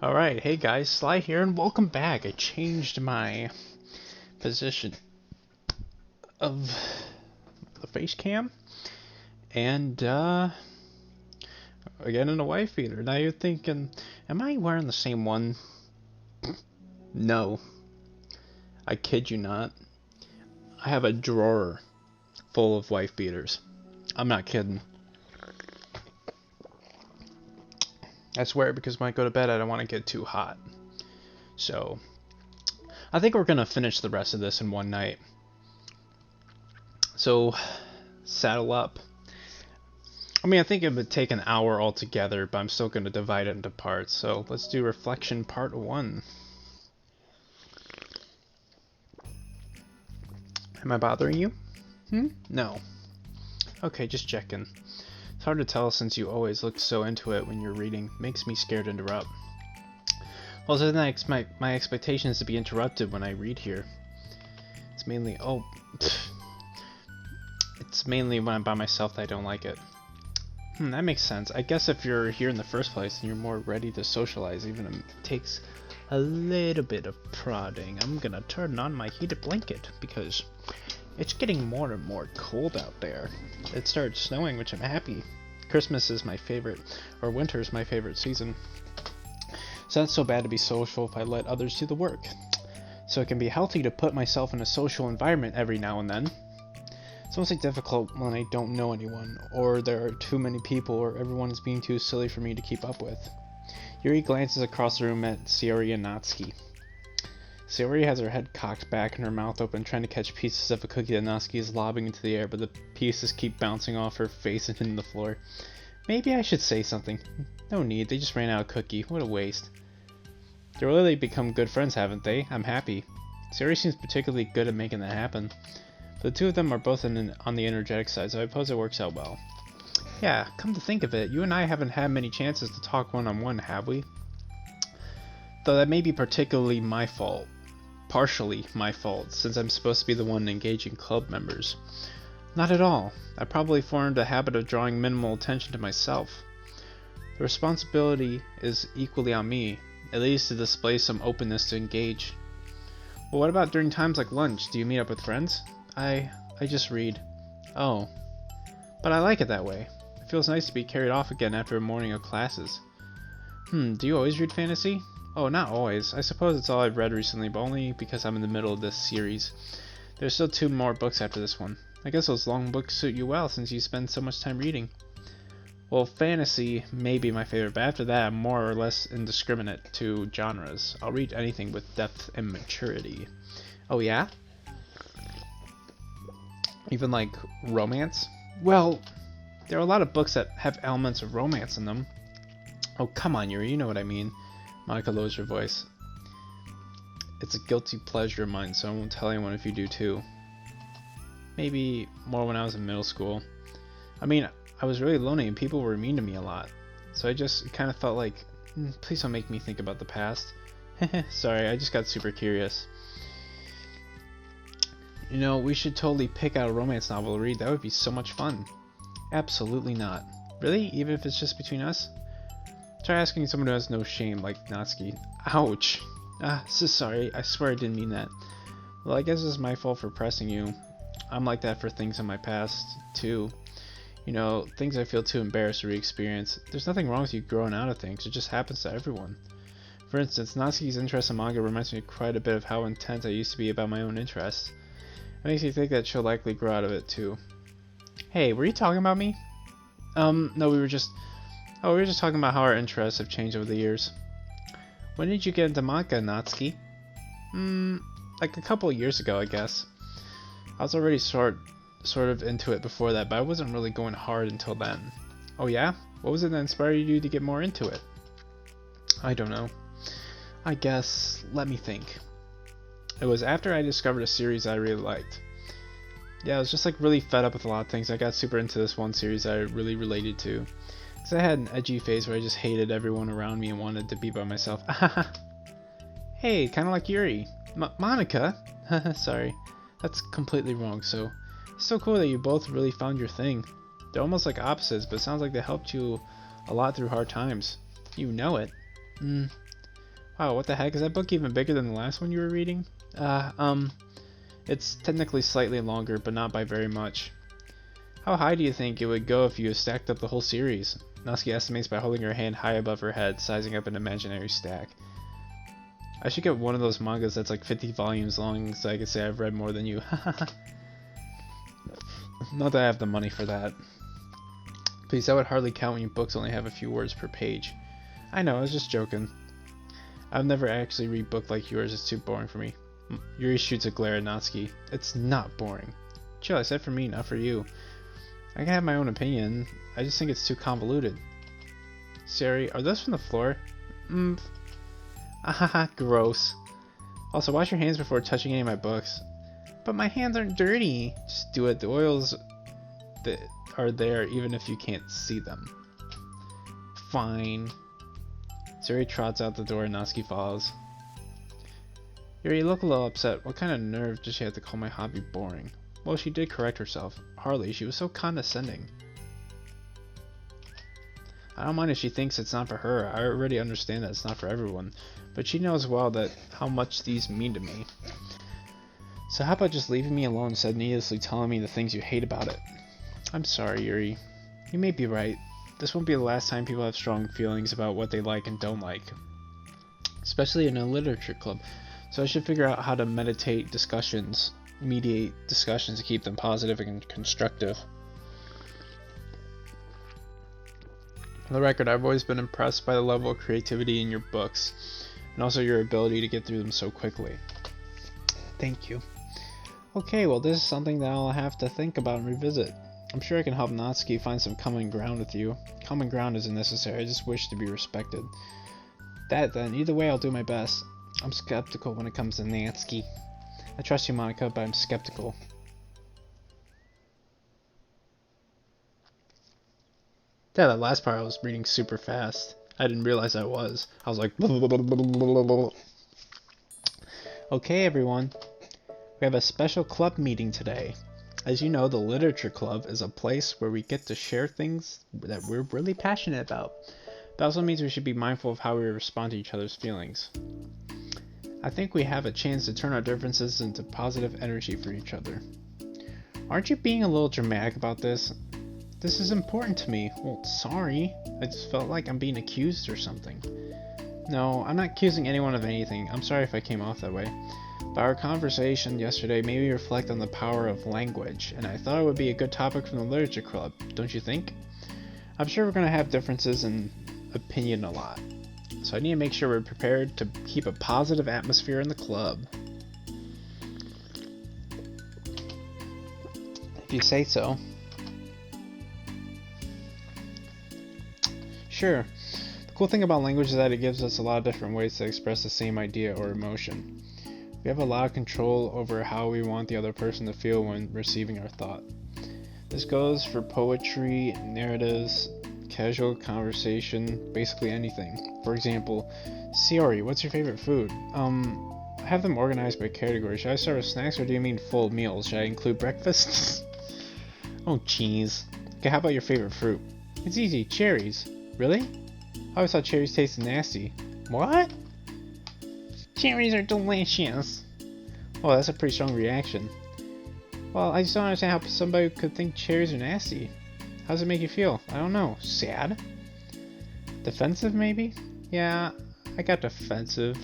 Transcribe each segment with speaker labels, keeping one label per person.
Speaker 1: Alright, hey guys, Sly here, and welcome back. I changed my position of the face cam, and, again in a wife beater. Now you're thinking, am I wearing the same one? No, I kid you not. I have a drawer full of wife beaters. I'm not kidding. I swear, because when I go to bed, I don't want to get too hot. So, I think we're gonna finish the rest of this in one night. So, saddle up. I mean, I think it would take an hour altogether, but I'm still gonna divide it into parts. So, let's do reflection part 1. Am I bothering you? No. Okay, just checking. It's hard to tell since you always look so into it when you're reading. Makes me scared to interrupt. Well, so then my expectation is to be interrupted when I read here. It's mainly it's mainly when I'm by myself that I don't like it. That makes sense. I guess if you're here in the first place and you're more ready to socialize, even if it takes a little bit of prodding. I'm gonna turn on my heated blanket because it's getting more and more cold out there. It started snowing, which I'm happy. Christmas is my favorite, or winter is my favorite season. It's not so bad to be social if I let others do the work. So it can be healthy to put myself in a social environment every now and then. It's mostly difficult when I don't know anyone, or there are too many people, or everyone is being too silly for me to keep up with. Yuri glances across the room at Sayori and Natsuki. Sayori has her head cocked back and her mouth open, trying to catch pieces of a cookie that Natsuki is lobbing into the air, but the pieces keep bouncing off her face and hitting the floor. Maybe I should say something. No need, they just ran out of cookie. What a waste. They've really become good friends, haven't they? I'm happy. Sayori seems particularly good at making that happen. But the two of them are both on the energetic side, so I suppose it works out well. Yeah, come to think of it, you and I haven't had many chances to talk one-on-one, have we? Though that may be partially my fault, since I'm supposed to be the one engaging club members. Not at all. I probably formed a habit of drawing minimal attention to myself. The responsibility is equally on me, at least to display some openness to engage. Well, what about during times like lunch? Do you meet up with friends? I just read. Oh. But I like it that way. It feels nice to be carried off again after a morning of classes. Do you always read fantasy? Oh, not always. I suppose it's all I've read recently, but only because I'm in the middle of this series. There's still 2 more books after this one. I guess those long books suit you well since you spend so much time reading. Well, fantasy may be my favorite, but after that I'm more or less indiscriminate to genres. I'll read anything with depth and maturity. Oh yeah? Even like romance? Well, there are a lot of books that have elements of romance in them. Oh, come on, Yuri, you know what I mean. Monica lowers her voice. It's a guilty pleasure of mine, so I won't tell anyone if you do too. Maybe more when I was in middle school. I mean, I was really lonely and people were mean to me a lot. So I just kind of felt like, please don't make me think about the past. Sorry, I just got super curious. You know, we should totally pick out a romance novel to read. That would be so much fun. Absolutely not. Really? Even if it's just between us? Try asking someone who has no shame, like Natsuki. Ouch. So sorry. I swear I didn't mean that. Well, I guess it's my fault for pressing you. I'm like that for things in my past, too. You know, things I feel too embarrassed to re-experience. There's nothing wrong with you growing out of things. It just happens to everyone. For instance, Natsuki's interest in manga reminds me quite a bit of how intense I used to be about my own interests. It makes me think that she'll likely grow out of it, too. Hey, were you talking about me? No, we were just talking about how our interests have changed over the years. When did you get into manga, Natsuki? Like a couple of years ago, I guess. I was already sort of into it before that, but I wasn't really going hard until then. Oh yeah? What was it that inspired you to get more into it? I don't know. I guess, let me think. It was after I discovered a series I really liked. Yeah, I was just like really fed up with a lot of things. I got super into this one series I really related to. Because I had an edgy phase where I just hated everyone around me and wanted to be by myself. Hey, kind of like Yuri. Monica? Sorry. That's completely wrong, so... It's so cool that you both really found your thing. They're almost like opposites, but it sounds like they helped you a lot through hard times. You know it. Wow, what the heck? Is that book even bigger than the last one you were reading? It's technically slightly longer, but not by very much. How high do you think it would go if you stacked up the whole series? Natsuki estimates by holding her hand high above her head, sizing up an imaginary stack. I should get one of those mangas that's like 50 volumes long so I can say I've read more than you. Not that I have the money for that. Please, that would hardly count when your books only have a few words per page. I know, I was just joking. I've never actually read a book like yours, it's too boring for me. Yuri shoots a glare at Natsuki. It's not boring. Chill, I said for me, not for you. I can have my own opinion, I just think it's too convoluted. Sari, are those from the floor? Ahaha, gross. Also, wash your hands before touching any of my books. But my hands aren't dirty. Just do it, the oils that are there even if you can't see them. Fine. Sari trots out the door and Natsuki follows. Yuri, you look a little upset. What kind of nerve does she have to call my hobby boring? Well, she did correct herself. Hardly, she was so condescending. I don't mind if she thinks it's not for her. I already understand that it's not for everyone. But she knows well that how much these mean to me. So how about just leaving me alone instead of needlessly telling me the things you hate about it? I'm sorry, Yuri. You may be right. This won't be the last time people have strong feelings about what they like and don't like. Especially in a literature club. So I should figure out how to mediate discussions to keep them positive and constructive. For the record, I've always been impressed by the level of creativity in your books, and also your ability to get through them so quickly. Thank you. Okay, well this is something that I'll have to think about and revisit. I'm sure I can help Natsuki find some common ground with you. Common ground isn't necessary, I just wish to be respected. Then, either way I'll do my best. I'm skeptical when it comes to Natsuki. I trust you, Monica, but I'm skeptical. Yeah, that last part I was reading super fast. I didn't realize I was. I was like... Okay, everyone. We have a special club meeting today. As you know, the Literature Club is a place where we get to share things that we're really passionate about. That also means we should be mindful of how we respond to each other's feelings. I think we have a chance to turn our differences into positive energy for each other. Aren't you being a little dramatic about this? This is important to me. Well, sorry. I just felt like I'm being accused or something. No, I'm not accusing anyone of anything. I'm sorry if I came off that way. But our conversation yesterday made me reflect on the power of language, and I thought it would be a good topic from the Literature Club, don't you think? I'm sure we're going to have differences in opinion a lot. So I need to make sure we're prepared to keep a positive atmosphere in the club. If you say so. Sure. The cool thing about language is that it gives us a lot of different ways to express the same idea or emotion. We have a lot of control over how we want the other person to feel when receiving our thought. This goes for poetry, narratives, casual conversation, basically anything. For example, Siori, what's your favorite food? I have them organized by category. Should I start with snacks or do you mean full meals? Should I include breakfast? Oh, jeez. Okay, how about your favorite fruit? It's easy, cherries. Really? I always thought cherries tasted nasty. What? Cherries are delicious. Oh, that's a pretty strong reaction. Well, I just don't understand how somebody could think cherries are nasty. How does it make you feel? I don't know. Sad? Defensive, maybe? Yeah, I got defensive.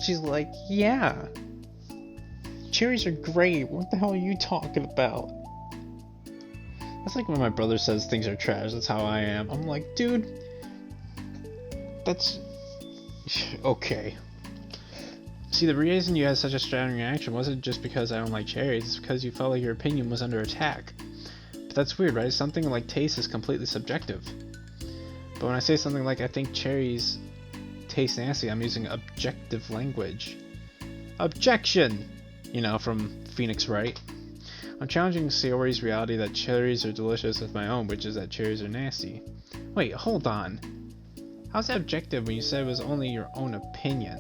Speaker 1: She's like, yeah. Cherries are great. What the hell are you talking about? That's like when my brother says things are trash. That's how I am. I'm like, dude, that's... Okay. See, the reason you had such a strong reaction wasn't just because I don't like cherries, it's because you felt like your opinion was under attack. But that's weird, right? Something like taste is completely subjective. But when I say something like I think cherries taste nasty, I'm using objective language. Objection! You know, from Phoenix Wright. I'm challenging Sayori's reality that cherries are delicious with my own, which is that cherries are nasty. Wait, hold on. How's that objective when you said it was only your own opinion?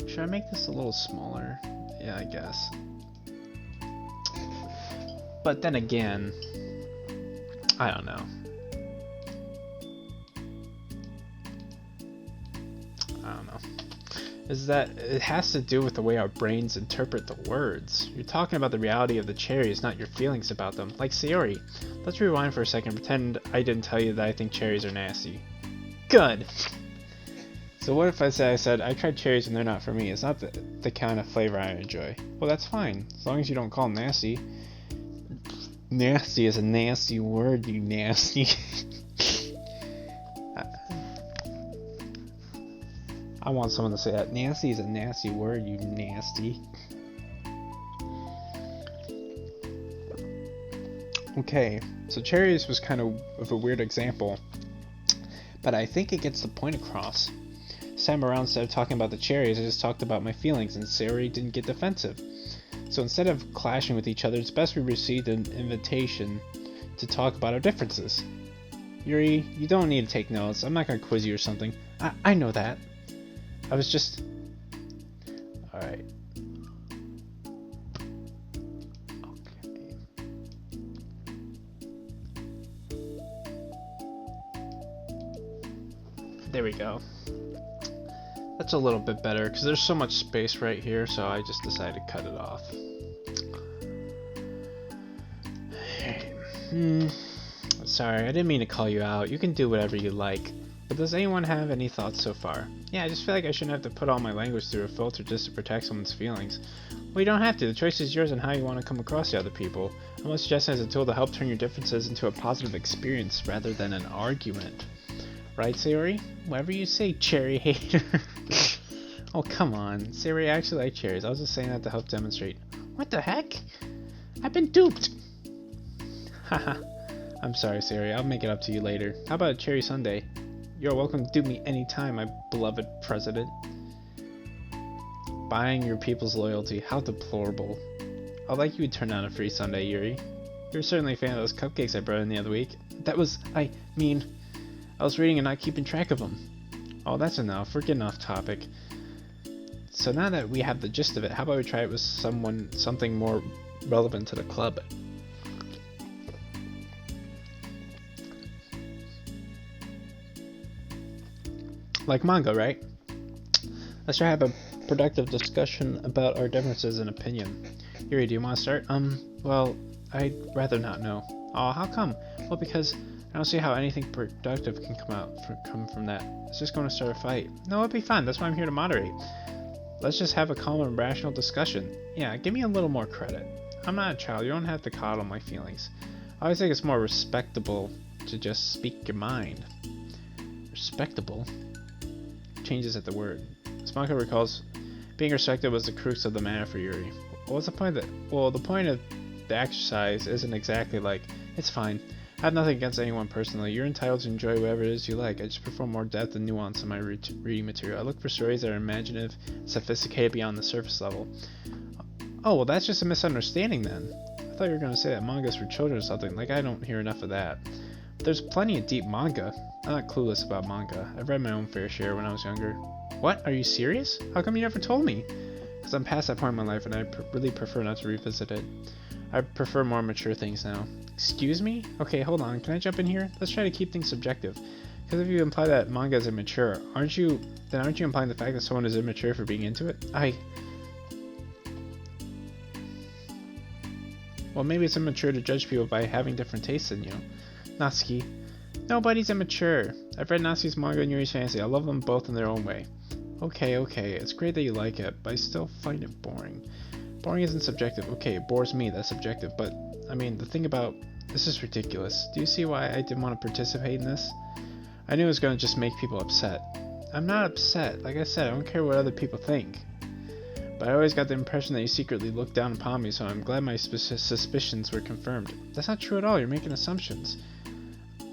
Speaker 1: Should I make this a little smaller? Yeah, I guess. But then again, I don't know. I don't know. Is that it has to do with the way our brains interpret the words. You're talking about the reality of the cherries, not your feelings about them. Like Sayori. Let's rewind for a second. Pretend I didn't tell you that I think cherries are nasty. Good! So what if I said, I tried cherries and they're not for me. It's not the kind of flavor I enjoy. Well, that's fine. As long as you don't call them nasty. Nasty is a nasty word, you nasty. I want someone to say that. Nasty is a nasty word, you nasty. Okay, so cherries was kind of a weird example, but I think it gets the point across. This time around, instead of talking about the cherries, I just talked about my feelings, and Sayori didn't get defensive. So instead of clashing with each other, it's best we received an invitation to talk about our differences. Yuri, you don't need to take notes. I'm not going to quiz you or something. I know that. I was just... Alright. Okay. There we go. That's a little bit better, because there's so much space right here, so I just decided to cut it off. Sorry, I didn't mean to call you out. You can do whatever you like. But does anyone have any thoughts so far? Yeah, I just feel like I shouldn't have to put all my language through a filter just to protect someone's feelings. Well, you don't have to. The choice is yours on how you want to come across to other people. I'm only suggesting as a tool to help turn your differences into a positive experience rather than an argument. Right, Sayori? Whatever you say, cherry hater. Oh, come on. Sayori actually likes cherries. I was just saying that to help demonstrate. What the heck? I've been duped! Haha. I'm sorry, Sayori. I'll make it up to you later. How about a cherry sundae? You're welcome to dupe me anytime, my beloved president. Buying your people's loyalty. How deplorable. I'd like you would turn down a free sundae, Yuri. You're certainly a fan of those cupcakes I brought in the other week. That was... I was reading and not keeping track of them. Oh, that's enough. We're getting off topic. So now that we have the gist of it, how about we try it with something more relevant to the club? Like manga, right? Let's try to have a productive discussion about our differences in opinion. Yuri, do you want to start? Well, I'd rather not know. Oh, how come? Well, because I don't see how anything productive can come from that. It's just going to start a fight. No, it'll be fine. That's why I'm here to moderate. Let's just have a calm and rational discussion. Yeah, give me a little more credit. I'm not a child. You don't have to coddle my feelings. I always think it's more respectable to just speak your mind. Respectable? Changes at the word. Spanko recalls being respected was the crux of the matter for Yuri. What's the point of that? Well, the point of the exercise isn't exactly like, it's fine. I have nothing against anyone personally. You're entitled to enjoy whatever it is you like. I just prefer more depth and nuance in my reading material. I look for stories that are imaginative, sophisticated beyond the surface level. Oh, well, that's just a misunderstanding then. I thought you were going to say that manga's for children or something. Like, I don't hear enough of that. But there's plenty of deep manga. I'm not clueless about manga. I've read my own fair share when I was younger. What? Are you serious? How come you never told me? Because I'm past that point in my life and I really prefer not to revisit it. I prefer more mature things now. Excuse me? Okay, hold on. Can I jump in here? Let's try to keep things subjective. Because if you imply that manga is immature, aren't you implying the fact that someone is immature for being into it? Well, maybe it's immature to judge people by having different tastes than you. Natsuki. Nobody's immature. I've read Natsuki's manga and Yuri's fantasy. I love them both in their own way. Okay. It's great that you like it, but I still find it boring. Boring isn't subjective. Okay, it bores me. That's subjective. But, I mean, the thing about... This is ridiculous. Do you see why I didn't want to participate in this? I knew it was going to just make people upset. I'm not upset. Like I said, I don't care what other people think. But I always got the impression that you secretly looked down upon me, so I'm glad my suspicions were confirmed. That's not true at all. You're making assumptions.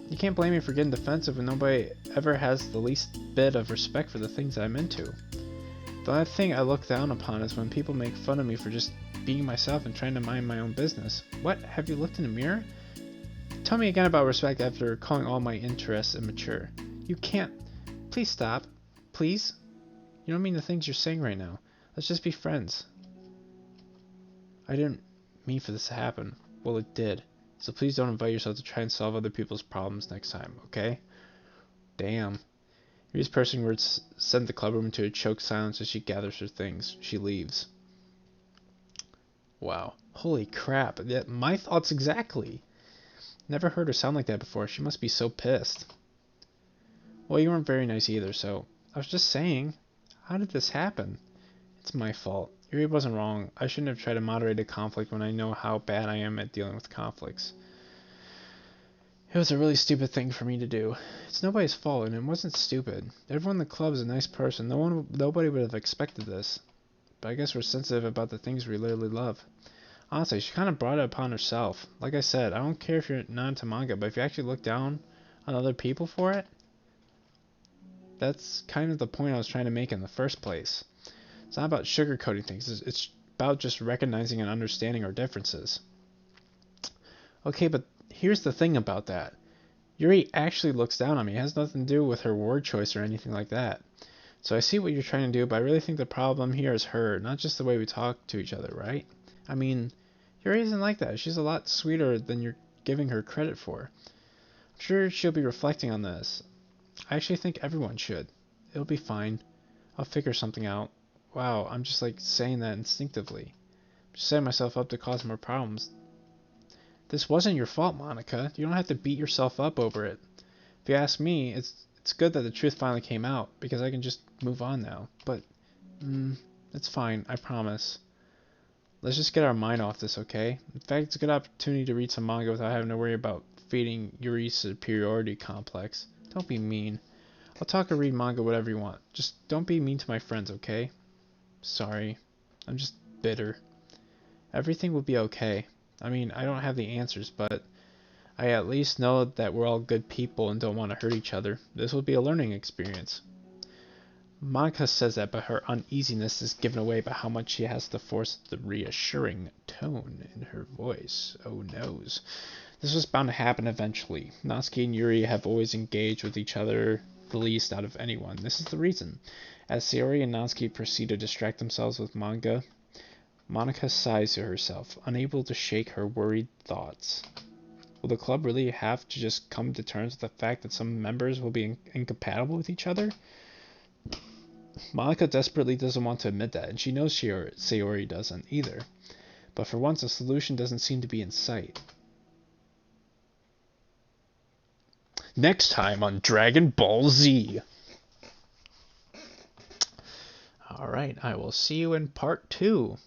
Speaker 1: You can't blame me for getting defensive when nobody ever has the least bit of respect for the things I'm into. The only thing I look down upon is when people make fun of me for just being myself and trying to mind my own business. What? Have you looked in the mirror? Tell me again about respect after calling all my interests immature. You can't. Please stop. Please? You don't mean the things you're saying right now. Let's just be friends. I didn't mean for this to happen. Well, it did. So please don't invite yourself to try and solve other people's problems next time, okay? Damn. Yuri's pursing words send the clubroom into a choked silence as she gathers her things. She leaves. Wow. Holy crap. Yeah, my thoughts exactly. Never heard her sound like that before. She must be so pissed. Well, you weren't very nice either, so... I was just saying. How did this happen? It's my fault. Yuri wasn't wrong. I shouldn't have tried to moderate a conflict when I know how bad I am at dealing with conflicts. It was a really stupid thing for me to do. It's nobody's fault, and it wasn't stupid. Everyone in the club is a nice person. Nobody would have expected this. But I guess we're sensitive about the things we literally love. Honestly, she kind of brought it upon herself. Like I said, I don't care if you're not into manga, but if you actually look down on other people for it, that's kind of the point I was trying to make in the first place. It's not about sugarcoating things. It's about just recognizing and understanding our differences. Okay, but here's the thing about that. Yuri actually looks down on me. It has nothing to do with her word choice or anything like that. So I see what you're trying to do, but I really think the problem here is her, not just the way we talk to each other, right? I mean, Yuri isn't like that. She's a lot sweeter than you're giving her credit for. I'm sure she'll be reflecting on this. I actually think everyone should. It'll be fine. I'll figure something out. Wow, I'm just like saying that instinctively. I'm just setting myself up to cause more problems. This wasn't your fault, Monica. You don't have to beat yourself up over it. If you ask me, it's good that the truth finally came out, because I can just move on now. But, it's fine, I promise. Let's just get our mind off this, okay? In fact, it's a good opportunity to read some manga without having to worry about feeding Yuri's superiority complex. Don't be mean. I'll talk or read manga whatever you want. Just don't be mean to my friends, okay? Sorry. I'm just bitter. Everything will be okay. I mean, I don't have the answers, but I at least know that we're all good people and don't want to hurt each other. This will be a learning experience. Monica says that, but her uneasiness is given away by how much she has to force the reassuring tone in her voice. Oh noes. This was bound to happen eventually. Natsuki and Yuri have always engaged with each other the least out of anyone. This is the reason. As Sayori and Natsuki proceed to distract themselves with manga, Monica sighs to herself, unable to shake her worried thoughts. Will the club really have to just come to terms with the fact that some members will be incompatible with each other? Monica desperately doesn't want to admit that, and she knows Sayori doesn't either. But for once, a solution doesn't seem to be in sight. Next time on Dragon Ball Z. Alright, I will see you in part 2.